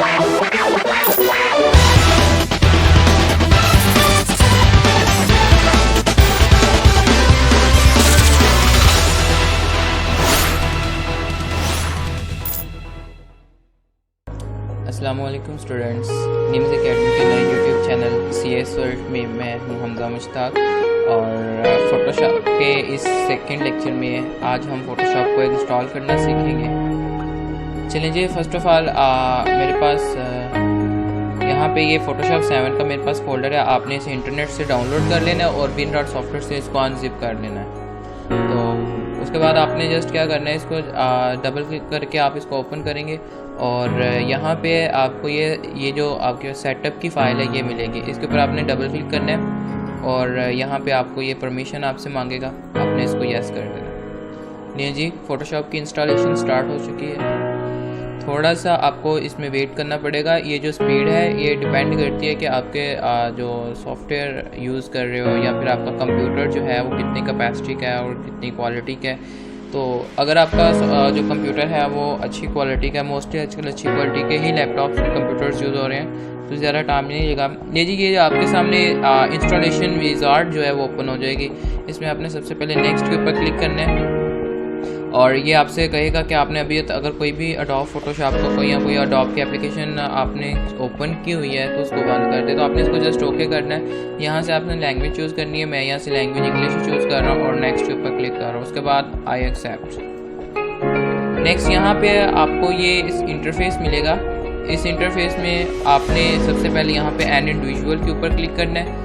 अस्सलामुअलैकुम students, names academy के नए यूट्यूब चैनल CS वर्ल्ड में मैं हूं हमजा मुश्ताक और फ़ोटोशॉप के इस सेकंड लेक्चर में आज हम फ़ोटोशॉप को इंस्टॉल करना सीखेंगे। चलिए जी, फर्स्ट ऑफ ऑल मेरे पास यहाँ पे ये फ़ोटोशॉप 7 का मेरे पास फ़ोल्डर है। आपने इसे इंटरनेट से डाउनलोड कर लेना है और विन सॉफ्टवेयर से इसको अनजिप कर लेना है। तो उसके बाद आपने जस्ट क्या करना है, इसको डबल क्लिक करके आप इसको ओपन करेंगे और यहाँ पे आपको ये जो आपके सेटअप की फ़ाइल है ये मिलेगी। इसके ऊपर आपने डबल क्लिक करना है और यहाँ पे आपको ये परमिशन आपसे मांगेगा, आपने इसको यस कर देना। नहीं जी, फ़ोटोशॉप की इंस्टॉलेशन स्टार्ट हो चुकी है। थोड़ा सा आपको इसमें वेट करना पड़ेगा। ये जो स्पीड है ये डिपेंड करती है कि आपके जो सॉफ्टवेयर यूज़ कर रहे हो या फिर आपका कंप्यूटर जो है वो कितनी कैपेसिटी का है और कितनी क्वालिटी का है। तो अगर आपका जो कंप्यूटर है वो अच्छी क्वालिटी का है, मोस्टली आजकल अच्छी क्वालिटी के ही लैपटॉप्स और कंप्यूटर्स यूज़ हो रहे हैं, तो ज़्यादा टाइम नहीं लगेगा। ये जी, ये आपके सामने इंस्टॉलेशन विज़ार्ड जो है वो ओपन हो जाएगी। इसमें आपने सबसे पहले नेक्स्ट के ऊपर क्लिक करना है और ये आपसे कहेगा कि आपने अभी अगर कोई भी अडोब फोटोशॉप को कोई अडोब की एप्लीकेशन आपने ओपन की हुई है तो उसको बंद कर दे। तो आपने इसको जस्ट ओके करना है। यहाँ से आपने लैंग्वेज चूज़ करनी है। मैं यहाँ से लैंग्वेज इंग्लिश चूज़ कर रहा हूँ और नेक्स्ट के ऊपर क्लिक कर रहा हूँ। उसके बाद आई एक्सेप्ट। नेक्स्ट यहाँ पे आपको ये इस इंटरफेस मिलेगा। इस इंटरफेस में आपने सबसे पहले यहाँ पे एन इंडिविजुअल के ऊपर क्लिक करना है।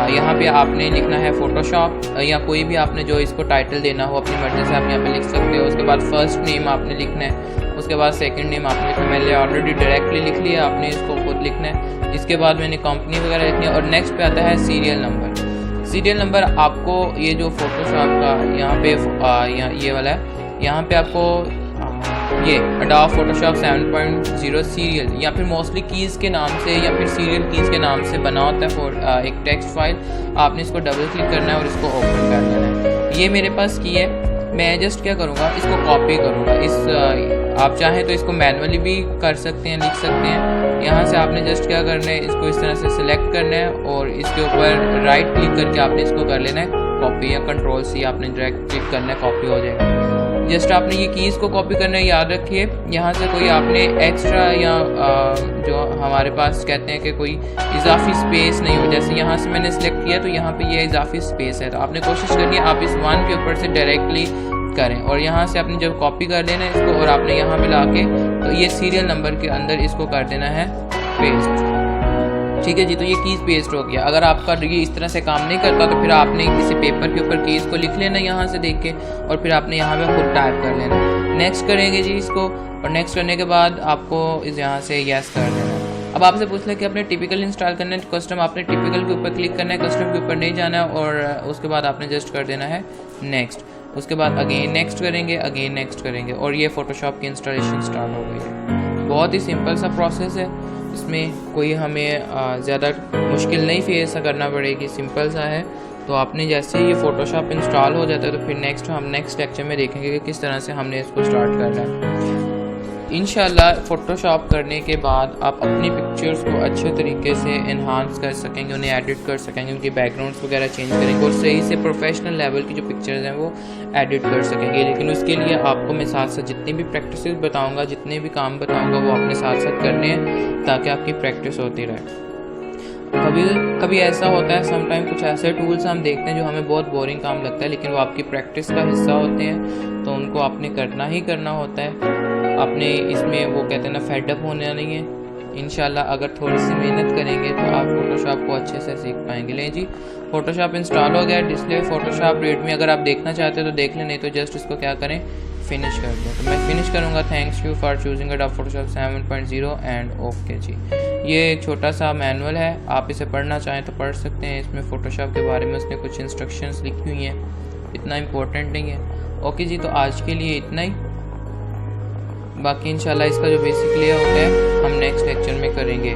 यहाँ पे आपने लिखना है फ़ोटोशॉप या कोई भी आपने जो इसको टाइटल देना हो अपनी मर्ज़ी से आप यहाँ पे लिख सकते हो। उसके बाद फर्स्ट नेम आपने लिखना है। उसके बाद सेकंड नेम आपने लिखना है। मैंने ऑलरेडी डायरेक्टली लिख लिया, आपने इसको खुद लिखना है। इसके बाद मैंने कंपनी वगैरह लिखनी है और नेक्स्ट पे आता है सीरियल नंबर। सीरियल नंबर आपको ये जो फ़ोटोशॉप का यहाँ पे ये वाला है, यहाँ पे आपको ये अडोब फोटोशॉप 7.0 सीरियल या फिर मोस्टली कीज़ के नाम से या फिर सीरियल कीज़ के नाम से बना होता है एक टेक्स्ट फाइल। आपने इसको डबल क्लिक करना है और इसको ओपन कर देना है। ये मेरे पास की है। मैं जस्ट क्या करूँगा, इसको कॉपी करूँगा। आप चाहें तो इसको मैनुअली भी कर सकते हैं, लिख सकते हैं। यहाँ से आपने जस्ट क्या करना है, इसको इस तरह से सिलेक्ट करना है और इसके ऊपर राइट क्लिक करके आपने इसको कर लेना है कॉपी, या कंट्रोल सी आपने डायरेक्ट क्लिक करना है, कॉपी हो जाएगा। जस्ट आपने ये कीज़ को कॉपी करना है, याद रखिए। यहाँ से कोई आपने एक्स्ट्रा या जो हमारे पास कहते हैं कि कोई इजाफी स्पेस नहीं हो। जैसे यहाँ से मैंने सेलेक्ट किया तो यहाँ पे ये इजाफी स्पेस है, तो आपने कोशिश करनी है आप इस वन के ऊपर से डायरेक्टली करें और यहाँ से आपने जब कॉपी कर लेना है इसको और आपने यहाँ पे ला के तो ये सीरियल नंबर के अंदर इसको कर देना है पेस्ट। ठीक है जी, तो ये कीज़ पेस्ट हो गया। अगर आपका ये इस तरह से काम नहीं करता तो फिर आपने किसी पेपर के ऊपर कीज़ को लिख लेना यहाँ से देख के और फिर आपने यहाँ पे खुद टाइप कर लेना। नेक्स्ट करेंगे जी इसको, और नेक्स्ट करने के बाद आपको इस यहाँ से यस कर देना। अब आपसे पूछ लें कि आपने टिपिकल इंस्टॉल करना है कस्टम, आपने टिपिकल के ऊपर क्लिक करना है, कस्टम के ऊपर नहीं जाना है और उसके बाद आपने जस्ट कर देना है नेक्स्ट। उसके बाद अगेन नेक्स्ट करेंगे, अगेन नेक्स्ट करेंगे और ये फ़ोटोशॉप की इंस्टॉलेशन स्टार्ट हो गई है। बहुत ही सिंपल सा प्रोसेस है, इसमें कोई हमें ज़्यादा मुश्किल नहीं फेस करना पड़ेगी, सिंपल सा है। तो आपने जैसे ही ये फ़ोटोशॉप इंस्टॉल हो जाता है तो फिर हम नेक्स्ट लेक्चर में देखेंगे कि किस तरह से हमने इसको स्टार्ट करना है। इंशाल्लाह फ़ोटोशॉप करने के बाद आप अपनी पिक्चर्स को अच्छे तरीके से इन्हांस कर सकेंगे, उन्हें एडिट कर सकेंगे, उनकी बैकग्राउंड्स वगैरह चेंज करेंगे और सही से प्रोफेशनल लेवल की जो पिक्चर्स हैं वो एडिट कर सकेंगे। लेकिन उसके लिए आपको मैं साथ साथ जितनी भी प्रैक्टिस बताऊँगा, जितने भी काम बताऊँगा वो आपने साथ साथ करने हैं ताकि आपकी प्रैक्टिस होती रहे। कभी कभी ऐसा होता है, समटाइम कुछ ऐसे टूल्स हम देखते हैं जो हमें बहुत बोरिंग काम लगता है लेकिन वो आपकी प्रैक्टिस का हिस्सा होते हैं, तो उनको आपने करना ही करना होता है। आपने इसमें वो कहते हैं ना फेडअप होना नहीं है। इंशाल्लाह अगर थोड़ी सी मेहनत करेंगे तो आप फ़ोटोशॉप को अच्छे से सीख पाएंगे। लें जी, फ़ोटोशॉप इंस्टॉल हो गया। डिस्प्ले फ़ोटोशॉप रेडमी अगर आप देखना चाहते हो तो देख लें, नहीं तो जस्ट इसको क्या करें, फिनिश कर दें। तो मैं फिनिश करूँगा। Thanks you for choosing Adobe Photoshop 7.0 and okay जी। ये एक छोटा सा मैनुअल है, आप इसे पढ़ना चाहें तो पढ़ सकते हैं। इसमें फ़ोटोशॉप के बारे में उसने कुछ इंस्ट्रक्शंस लिखी हुई हैं, इतना इम्पोर्टेंट नहीं है। ओके जी, तो आज के लिए इतना ही। बाकी इंशाल्लाह इसका जो बेसिक लेआउट है हम नेक्स्ट लेक्चर में करेंगे।